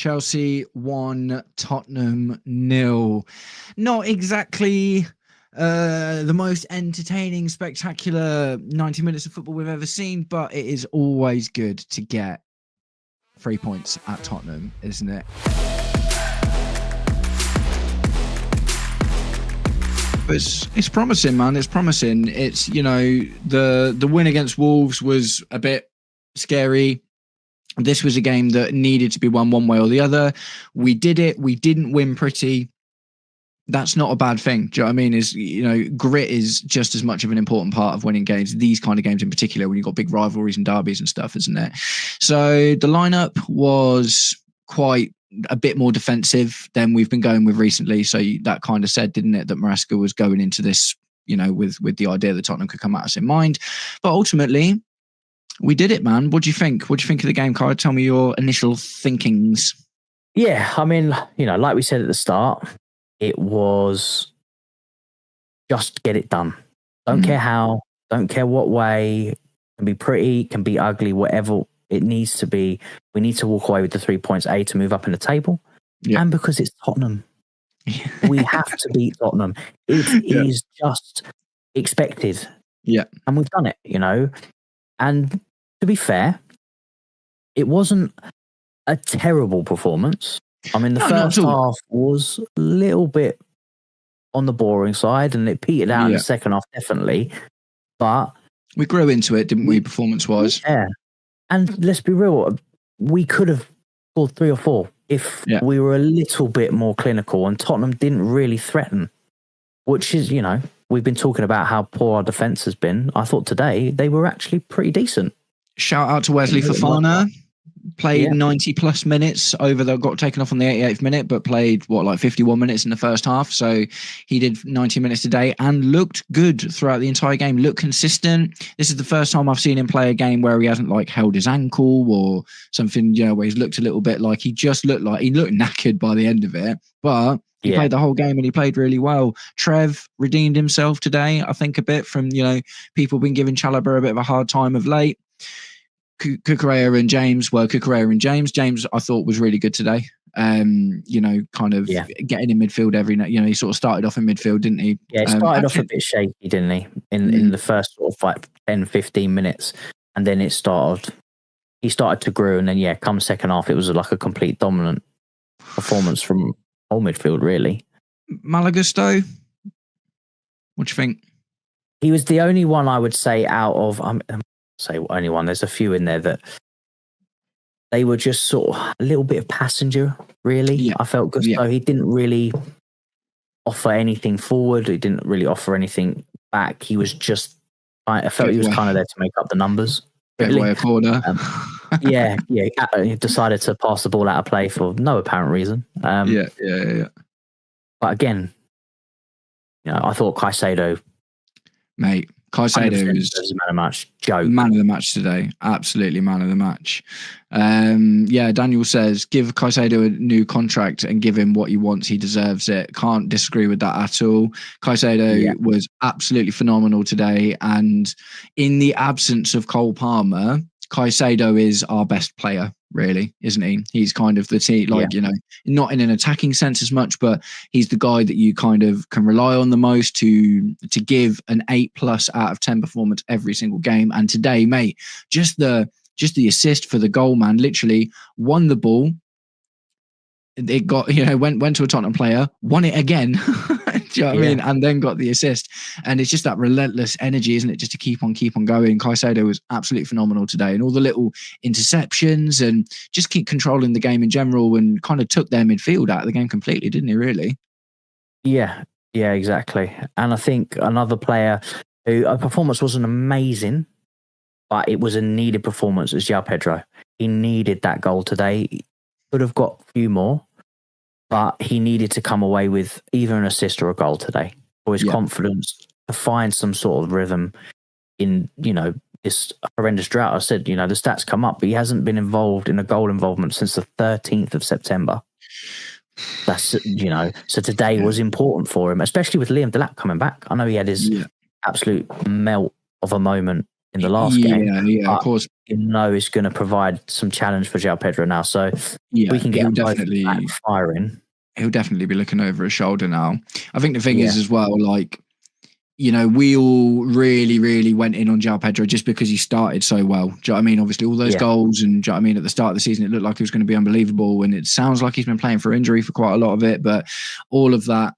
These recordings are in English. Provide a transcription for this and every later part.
Chelsea 1, Tottenham 0. Not exactly the most entertaining, spectacular 90 minutes of football we've ever seen, but it is always good to get 3 points at Tottenham, isn't it? It's promising, man. It's promising. It's, you know, the win against Wolves was a bit scary. This was a game that needed to be won one way or the other. We did it. We didn't win pretty. That's not a bad thing. Do you know what I mean? Is, you know, grit is just as much of an important part of winning games. These kind of games in particular, when you've got big rivalries and derbies and stuff, isn't it? So the lineup was quite a bit more defensive than we've been going with recently. So that kind of said, didn't it, that Maresca was going into this, you know, with the idea that Tottenham could come at us in mind. But ultimately, we did it, man. What do you think? What do you think of the game, Kai? Tell me your initial thinkings. Yeah, I mean, you know, like we said at the start, it was just get it done. Don't care how, don't care what way. It can be pretty, can be ugly, whatever it needs to be. We need to walk away with the 3 points, to move up in the table. Yeah. And because it's Tottenham. We have to beat Tottenham. It is just expected. Yeah. And we've done it, you know. And to be fair, it wasn't a terrible performance. I mean, the first half was a little bit on the boring side, and it petered out in the second half, definitely. But we grew into it, didn't we, performance-wise? Yeah. And let's be real, we could have scored 3 or 4 if we were a little bit more clinical, and Tottenham didn't really threaten, which is, you know, we've been talking about how poor our defence has been. I thought today they were actually pretty decent. Shout out to Wesley Fofana. Played 90 plus minutes got taken off on the 88th minute, but played 51 minutes in the first half. So he did 90 minutes today and looked good throughout the entire game, looked consistent. This is the first time I've seen him play a game where he hasn't held his ankle or something, you know, where he's looked a little bit like he looked knackered by the end of it, but he played the whole game and he played really well. Trev redeemed himself today, I think, a bit from, you know, people been giving Chalobah a bit of a hard time of late. Cucurella and James, James I thought was really good today. You know, kind of getting in midfield you know, he sort of started off in midfield, didn't he? Yeah, he started off a bit shaky, didn't he? In the first sort of 10, 15 minutes. And then he started to grow, and then come second half, it was like a complete dominant performance from whole midfield, really. Malagusto, what do you think? He was the only one I would say out of say only one. There's a few in there that they were just sort of a little bit of passenger, really. Yeah. I felt Gusto, he didn't really offer anything forward. He didn't really offer anything back. He was just, I felt he was kind of there to make up the numbers. Really. Away a corner. He decided to pass the ball out of play for no apparent reason. But again, you know, I thought Caicedo, mate. Caicedo was man of the match. Joke. Man of the match today. Absolutely man of the match. Daniel says, give Caicedo a new contract and give him what he wants. He deserves it. Can't disagree with that at all. Caicedo was absolutely phenomenal today. And in the absence of Cole Palmer, Caicedo is our best player, really, isn't he? He's kind of the team, you know, not in an attacking sense as much, but he's the guy that you kind of can rely on the most to give an 8+ out of 10 performance every single game. And today, mate, just the assist for the goal, man, literally won the ball. It got, you know, went to a Tottenham player, won it again. Do you know what I mean? And then got the assist. And it's just that relentless energy, isn't it? Just to keep on going. Caicedo was absolutely phenomenal today. And all the little interceptions and just keep controlling the game in general, and kind of took their midfield out of the game completely, didn't he, really? Yeah, exactly. And I think another player who a performance wasn't amazing, but it was a needed performance, was Joao Pedro. He needed that goal today. He could have got a few more, but he needed to come away with either an assist or a goal today for his confidence to find some sort of rhythm in, you know, this horrendous drought. I said, you know, the stats come up, but he hasn't been involved in a goal involvement since the 13th of September. That's, you know, so today was important for him, especially with Liam Delap coming back. I know he had his absolute melt of a moment in the last game. Yeah, of course. You know, it's going to provide some challenge for Joao Pedro now. So we can get he'll them both definitely back firing. He'll definitely be looking over his shoulder now. I think the thing is as well, like, you know, we all really, really went in on Joao Pedro just because he started so well. Do you know what I mean? Obviously, all those goals, and do you know what I mean? At the start of the season, it looked like it was going to be unbelievable, and it sounds like he's been playing for injury for quite a lot of it. But all of that,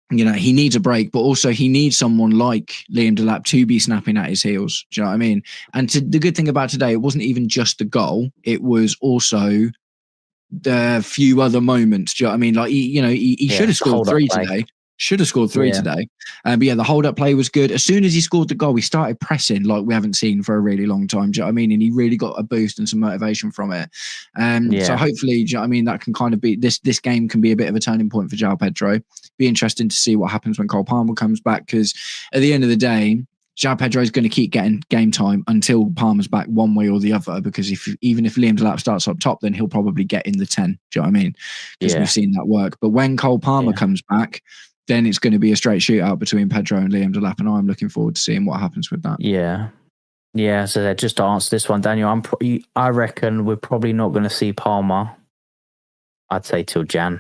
you know, he needs a break, but also he needs someone like Liam Delap to be snapping at his heels. Do you know what I mean? And the good thing about today, it wasn't even just the goal; it was also the few other moments. Do you know what I mean? Like he should have scored 3 today. Should have scored 3 today. But yeah, the hold-up play was good. As soon as he scored the goal, we started pressing like we haven't seen for a really long time. Do you know what I mean? And he really got a boost and some motivation from it. So hopefully, do you know what I mean? That can kind of be this game can be a bit of a turning point for Joao Pedro. Be interesting to see what happens when Cole Palmer comes back, because at the end of the day, Joao Pedro is going to keep getting game time until Palmer's back one way or the other, because even if Liam Delap starts up top, then he'll probably get in the 10. Do you know what I mean? Because we've seen that work. But when Cole Palmer comes back, then it's going to be a straight shootout between Pedro and Liam Delap, and I'm looking forward to seeing what happens with that. Yeah. So just to answer this one, Daniel, I reckon we're probably not going to see Palmer. I'd say till Jan.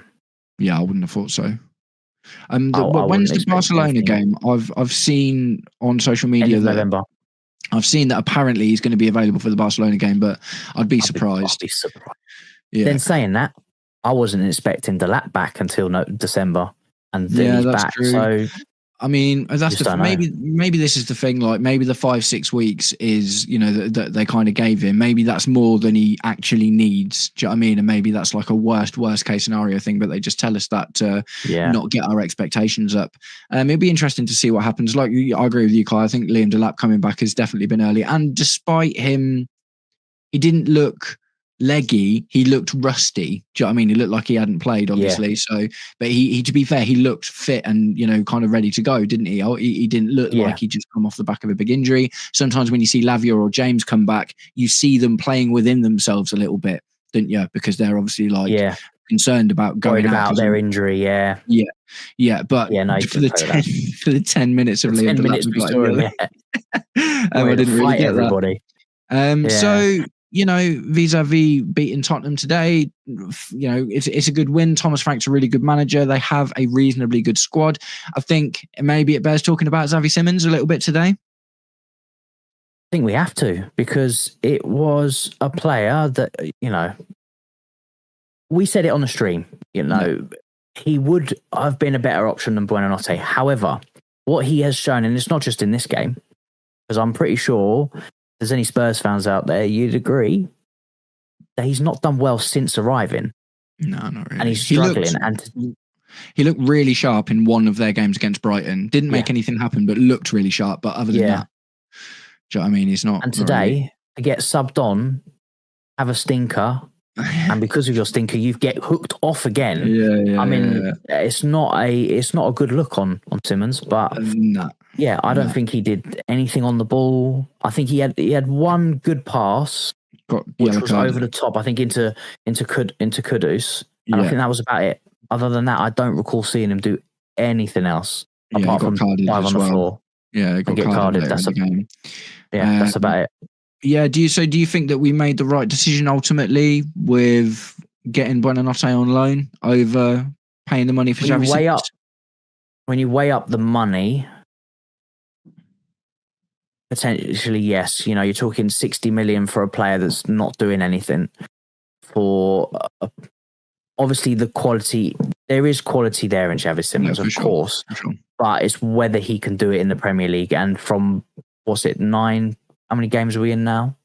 Yeah, I wouldn't have thought so. When's the Barcelona game? I've seen on social media that November. I've seen that apparently he's going to be available for the Barcelona game, but I'd be surprised. I'd be surprised. Yeah. Then saying that, I wasn't expecting Delap back until December. And then he's back. True. So I mean, that's maybe this is the thing. Like maybe the 5-6 weeks is, you know, that they kind of gave him. Maybe that's more than he actually needs. Do you know what I mean? And maybe that's like a worst case scenario thing. But they just tell us that to not get our expectations up. It'd be interesting to see what happens. Like I agree with you, Kai. I think Liam Delap coming back has definitely been early. And despite him, he didn't look leggy, he looked rusty. Do you know what I mean? He looked like he hadn't played, obviously. So, but he to be fair, he looked fit and, you know, kind of ready to go, didn't he? He didn't look like he just come off the back of a big injury. Sometimes when you see Lavia or James come back, you see them playing within themselves a little bit, don't you? Because they're obviously like concerned about going about their injury. But for the 10 minutes of Liam Delap, I didn't really get everybody. So, you know, vis-a-vis beating Tottenham today, you know, it's a good win. Thomas Frank's a really good manager. They have a reasonably good squad. I think maybe it bears talking about Xavi Simons a little bit today. I think we have to, because it was a player that, you know, we said it on the stream, you know, he would have been a better option than Buonanotte. However, what he has shown, and it's not just in this game, because I'm pretty sure there's any Spurs fans out there, you'd agree that he's not done well since arriving. No, not really. And he's struggling. He looked really sharp in one of their games against Brighton. Didn't make anything happen, but looked really sharp. But other than that, do you know what I mean? He's not. And today, to get subbed on, have a stinker, and because of your stinker, you get hooked off again. I mean, it's not a good look on Simons, but I don't think he did anything on the ball. I think he had one good pass, which was over the top. I think into Kudus, and I think that was about it. Other than that, I don't recall seeing him do anything else apart from dive on the floor. Yeah, get carded. That's that's about it. Yeah. Do you think that we made the right decision ultimately with getting Buonanotte on loan over paying the money for Xavi? When you weigh up the money, potentially yes. You know, you're talking 60 million for a player that's not doing anything. For obviously the quality, there is quality there in Xavi Simons, of course, but it's whether he can do it in the Premier League. And from 9. How many games are we in now?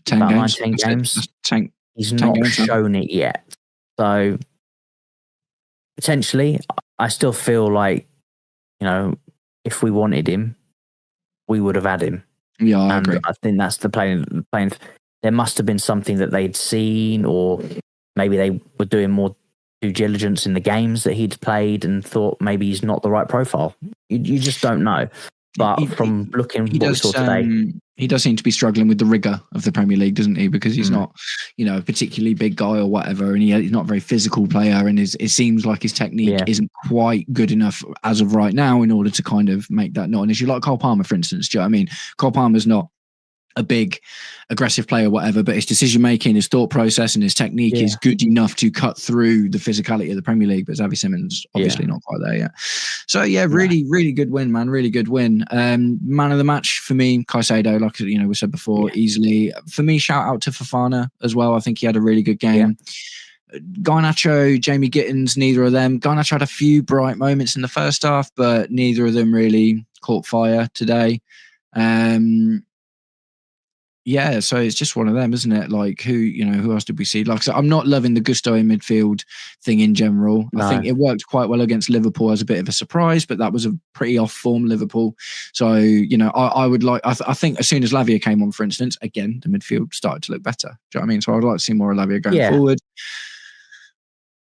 10 About games. 19 games. He's 10 not games, shown it yet. So potentially, I still feel like, you know, if we wanted him, we would have had him. Yeah, I agree. I think that's the playing. There must have been something that they'd seen, or maybe they were doing more due diligence in the games that he'd played and thought maybe he's not the right profile. You just don't know. But from looking what we saw today, he does seem to be struggling with the rigour of the Premier League, doesn't he? Because he's not, you know, a particularly big guy or whatever, and he's not a very physical player, and it seems like his technique isn't quite good enough as of right now in order to kind of make that not an issue. Like Cole Palmer, for instance, do you know what I mean? Cole Palmer's not a big aggressive player or whatever, but his decision making, his thought process and his technique is good enough to cut through the physicality of the Premier League. But Xavi Simons obviously not quite there yet. So really good win, man. Really good win. Man of the match for me, Caicedo, like we said before, easily. For me, shout out to Fofana as well. I think he had a really good game. Garnacho, Jamie Gittins, neither of them. Garnacho had a few bright moments in the first half, but neither of them really caught fire today. So it's just one of them, isn't it? Like who else did we see? Like, so I'm not loving the Gusto in midfield thing in general. No. I think it worked quite well against Liverpool as a bit of a surprise, but that was a pretty off form Liverpool. So, I would like, I think as soon as Lavia came on, for instance, again, the midfield started to look better. Do you know what I mean? So I'd like to see more of Lavia going forward.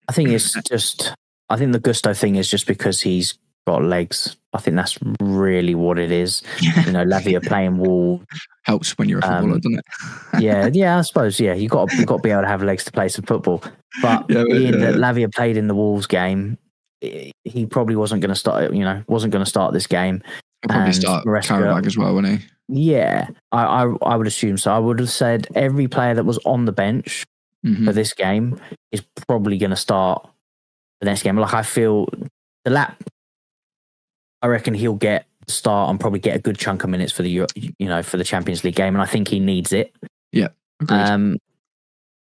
I think the Gusto thing is just because he's got legs. I think that's really what it is. Lavia playing Wolves helps when you're a footballer, doesn't it? yeah, I suppose. Yeah, you got to be able to have legs to play some football. But being that Lavia played in the Wolves game, he probably wasn't going to start. Wasn't going to start this game. He'll probably start Karabag as well, wouldn't he? Yeah, I would assume so. I would have said every player that was on the bench for this game is probably going to start the next game. Like, I feel the lap. I reckon he'll get the start and probably get a good chunk of minutes for the for the Champions League game, and I think he needs it. Yeah, agreed.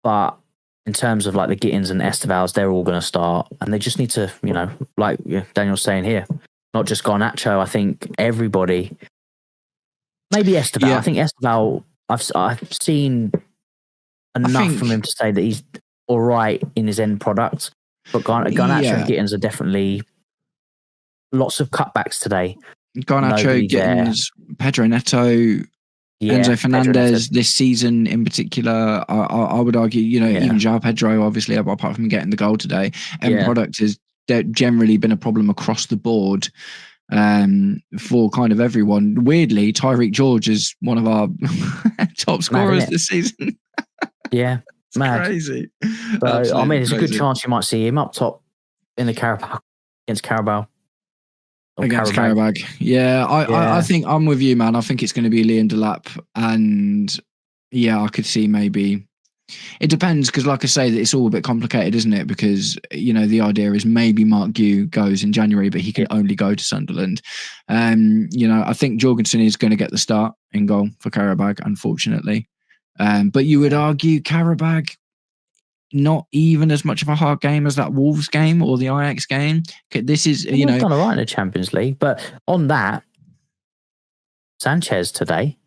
But in terms of like the Gittins and Estevals, they're all going to start, and they just need to, like Daniel's saying here, not just Garnacho. I think everybody, maybe Esteval. Yeah. I think Esteval. I've seen enough from him to say that he's all right in his end product, but Garnacho and Gittins are definitely. Lots of cutbacks today. Garnacho, Gittins, Pedro Neto, Enzo Fernandez this season in particular. I would argue, even Joao Pedro, obviously, apart from getting the goal today, end product has generally been a problem across the board for kind of everyone. Weirdly, Tyreek George is one of our top scorers this season. Mad. Crazy. So, I mean, it's a good chance you might see him up top in the Carabao against Carabao. Against Karabag. I think I'm with you, man. I think it's going to be Liam Delap, and I could see maybe it depends, because like I say, that it's all a bit complicated, isn't it? Because the idea is maybe Mark Gue goes in January, but he can only go to Sunderland. I think Jorgensen is going to get the start in goal for Karabag, unfortunately. But you would argue Karabag not even as much of a hard game as that Wolves game or the Ajax game. This is, We've done all right in the Champions League, but on that, Sanchez today.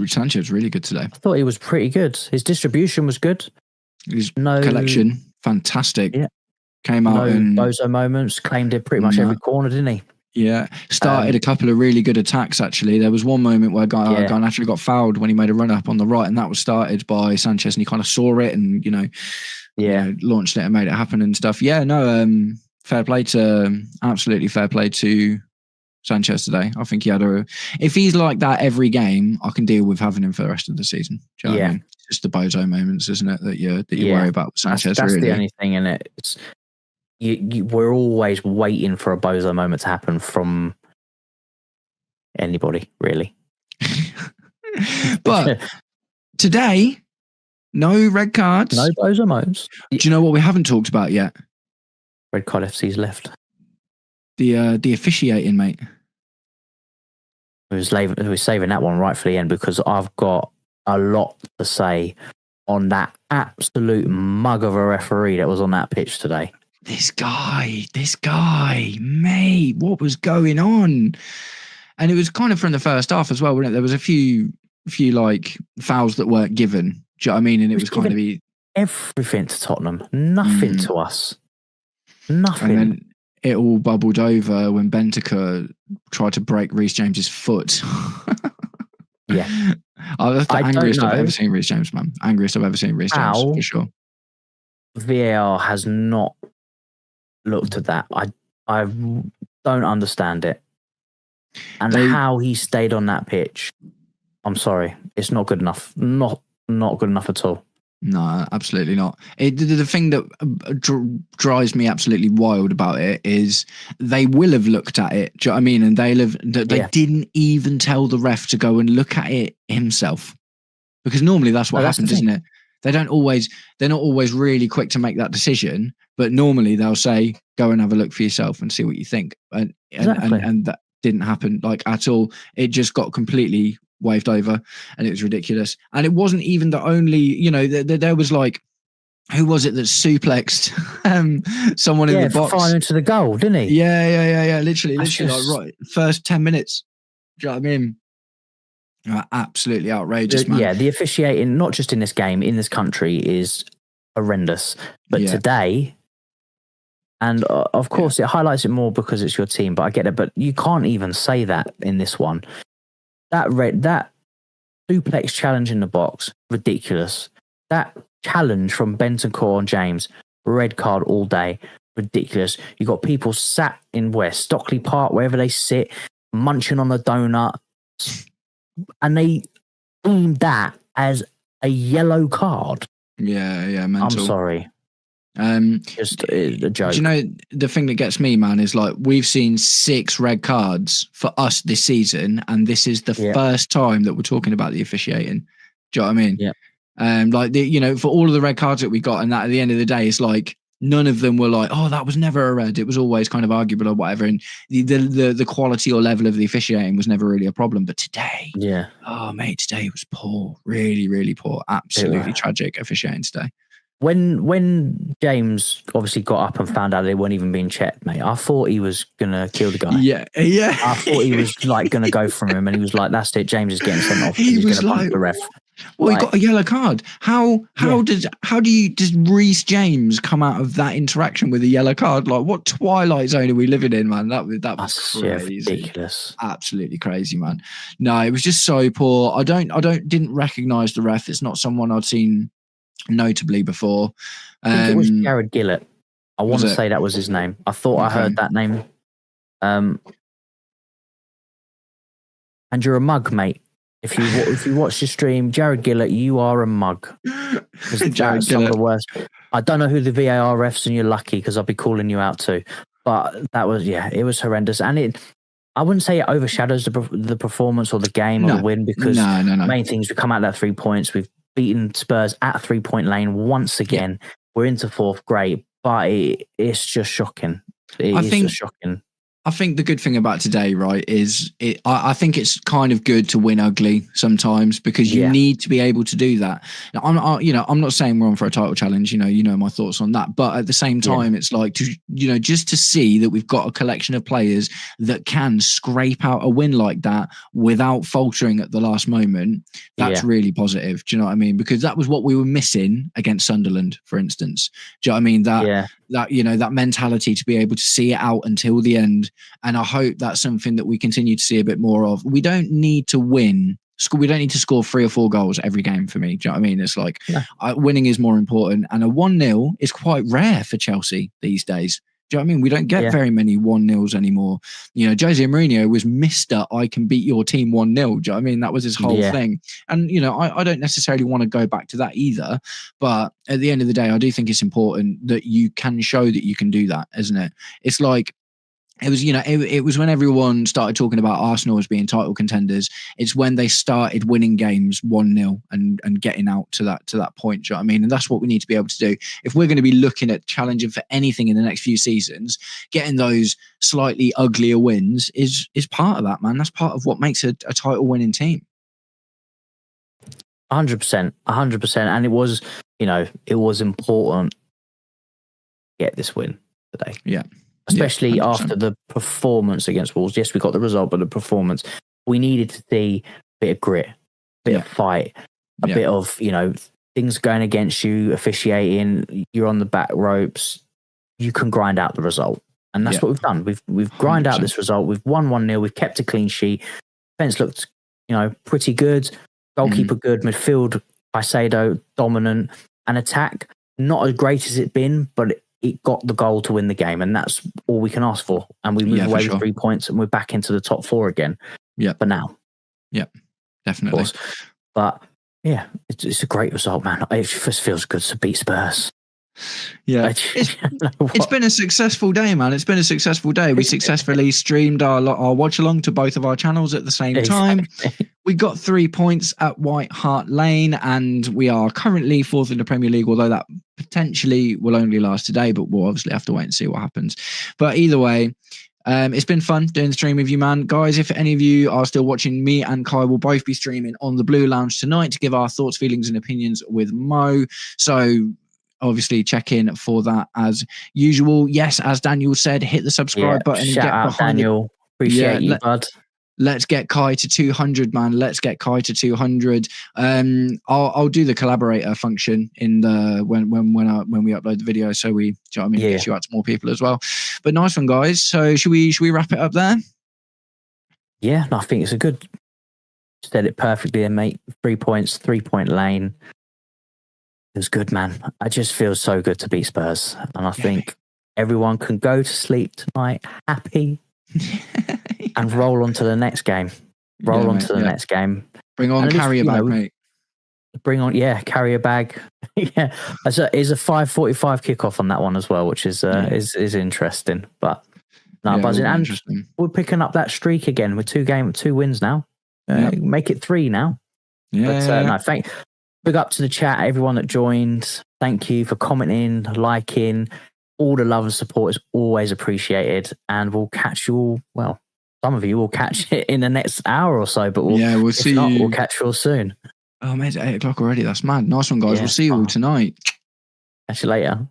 Sanchez really good today. I thought he was pretty good. His distribution was good. His collection, fantastic. Yeah. Came out and bozo moments, claimed it pretty much every corner, didn't he? Yeah, started a couple of really good attacks, actually. There was one moment where Garnacho actually got fouled when he made a run-up on the right, and that was started by Sanchez, and he kind of saw it and, launched it and made it happen and stuff. Yeah, no, absolutely fair play to Sanchez today. I think he had if he's like that every game, I can deal with having him for the rest of the season. Do you know what I mean? It's just the bozo moments, isn't it, that you worry about with Sanchez, that's really. The only thing in it. It's, we're always waiting for a bozo moment to happen from anybody, really. But today, no red cards. No bozo moments. Do you know what we haven't talked about yet? Red card FC's left. The officiating, mate. Who was saving that one right for the end, because I've got a lot to say on that absolute mug of a referee that was on that pitch today. This guy, mate, what was going on? And it was kind of from the first half as well, wasn't it? There was a few like fouls that weren't given. Do you know what I mean? And it was kind of everything to Tottenham, nothing to us, nothing. And then it all bubbled over when Bentancur tried to break Reece James's foot. Yeah, that's the angriest I've ever seen Reece James, man. Angriest I've ever seen Reece James, for sure. VAR has not looked at that. I don't understand it. And how he stayed on that pitch, I'm sorry, it's not good enough. Not good enough at all. No, absolutely not. The thing that drives me absolutely wild about it is they will have looked at it. Do you know what I mean? And they didn't even tell the ref to go and look at it himself, because normally that's what happens, isn't it? They're not always really quick to make that decision, but normally they'll say, go and have a look for yourself and see what you think. And that didn't happen like at all. It just got completely waved over, and it was ridiculous. And it wasn't even the only, there was like, who was it that suplexed someone in the box? Firing into the goal, didn't he? Yeah. Literally, like right, first 10 minutes. Do you know what I mean? Absolutely outrageous, man. Yeah, the officiating, not just in this game, in this country, is horrendous. But today, and of course, it highlights it more because it's your team. But I get it. But you can't even say that in this one. That suplex challenge in the box, ridiculous. That challenge from Bentancur and James, red card all day, ridiculous. You got people sat in Stockley Park, wherever they sit, munching on the donut. And they deemed that as a yellow card. Yeah, mental. I'm sorry. Just a joke. Do you know, the thing that gets me, man, is like, we've seen 6 red cards for us this season, and this is the first time that we're talking about the officiating. Do you know what I mean? Yeah. Like for all of the red cards that we got, and that at the end of the day, it's like, none of them were like, oh, that was never a red. It was always kind of arguable or whatever. And the quality or level of the officiating was never really a problem. But today, oh, mate, today was poor. Really, really poor. Absolutely tragic officiating today. When James obviously got up and found out they weren't even being checked, mate, I thought he was going to kill the guy. Yeah. I thought he was like going to go from him, and he was like, that's it, James is getting sent off. He was like, the ref. Well, he got a yellow card. How does Reece James come out of that interaction with a yellow card? Like, what twilight zone are we living in, man? That was crazy. Ridiculous. Absolutely crazy, man. No, it was just so poor. I didn't recognise the ref. It's not someone I'd seen notably before. I think it was Jared Gillett. I want to say that was his name. I thought I heard that name. And you're a mug, mate. If you watch the stream, Jared Gillett, you are a mug. Jared some of the worst. I don't know who the VAR refs, and you're lucky, because I'll be calling you out too. But that was, it was horrendous, and I wouldn't say it overshadows the performance or the game or the win, because the main things, we come out that 3 points. We've beaten Spurs at 3-point lane once again. Yeah. We're into 4th, great, but it's just shocking. It's just shocking. I think the good thing about today, right, is I think it's kind of good to win ugly sometimes, because you need to be able to do that. Now, I'm not saying we're on for a title challenge. You know my thoughts on that, but at the same time, it's like just to see that we've got a collection of players that can scrape out a win like that without faltering at the last moment. That's really positive. Do you know what I mean? Because that was what we were missing against Sunderland, for instance. Do you know what I mean? That mentality to be able to see it out until the end. And I hope that's something that we continue to see a bit more of. We don't need to win. We don't need to score 3 or 4 goals every game for me. Do you know what I mean? It's like winning is more important. And a 1-0 is quite rare for Chelsea these days. Do you know what I mean? We don't get very many 1-0s anymore. Jose Mourinho was Mr. I can beat your team 1-0. Do you know what I mean? That was his whole thing. And, I don't necessarily want to go back to that either. But at the end of the day, I do think it's important that you can show that you can do that, isn't it? It's like, it was when everyone started talking about Arsenal as being title contenders. It's when they started winning games 1-0 and getting out to that point. Do you know what I mean? And that's what we need to be able to do. If we're going to be looking at challenging for anything in the next few seasons, getting those slightly uglier wins is part of that, man. That's part of what makes a title winning team. 100%. And it was important to get this win today. Yeah. Especially after the performance against Wolves. Yes, we got the result, but the performance, we needed to see a bit of grit, a bit of fight, a bit of, things going against you, officiating, you're on the back ropes, you can grind out the result. And that's what we've done. We've grind out this result. We've won 1-0. We've kept a clean sheet. Defense looked, pretty good. Goalkeeper good. Midfield, Caicedo, dominant. And attack, not as great as it's been, but it got the goal to win the game, and that's all we can ask for. And we move away with 3 points, and we're back into the top 4 again. Yeah, for now. Yeah, definitely. But Yeah, it's a great result, man. It just feels good to beat Spurs. Yeah, it's been a successful day, man. It's been a successful day. We successfully streamed our watch along to both of our channels at the same time. We got 3 points at White Hart Lane, and we are currently 4th in the Premier League, although that potentially will only last today, but we'll obviously have to wait and see what happens. But either way, it's been fun doing the stream with you, man. Guys, if any of you are still watching, me and Kai will both be streaming on the Blue Lounge tonight to give our thoughts, feelings, and opinions with Mo. So obviously check in for that as usual. Yes, as Daniel said, hit the subscribe button and get behind Daniel. Appreciate you, bud. Let's get Kai to 200, man. Let's get Kai to 200. I'll do the collaborator function in the when we upload the video, so we, do you know what I mean, gets you out to more people as well. But nice one, guys. So should we wrap it up there? Yeah, no, I think it's a good. Said it perfectly, mate. 3 points, 3-point lane. It was good, man. I just feel so good to beat Spurs, and I think everyone can go to sleep tonight happy. And roll on to the next game. Next game. Bring on carrier bag, mate. Bring on, carrier bag. Yeah, it's a 5:45 kickoff on that one as well, which is interesting. But buzzing, and we're picking up that streak again with 2 wins now. Make it 3 now. No, big up to the chat, everyone that joined. Thank you for commenting, liking. All the love and support is always appreciated, and we'll catch you all. Well, some of you will catch it in the next hour or so, but we'll see you. We'll catch you all soon. Oh, mate, it's 8 o'clock already. That's mad. Nice one, guys. We'll see you all tonight. Catch you later.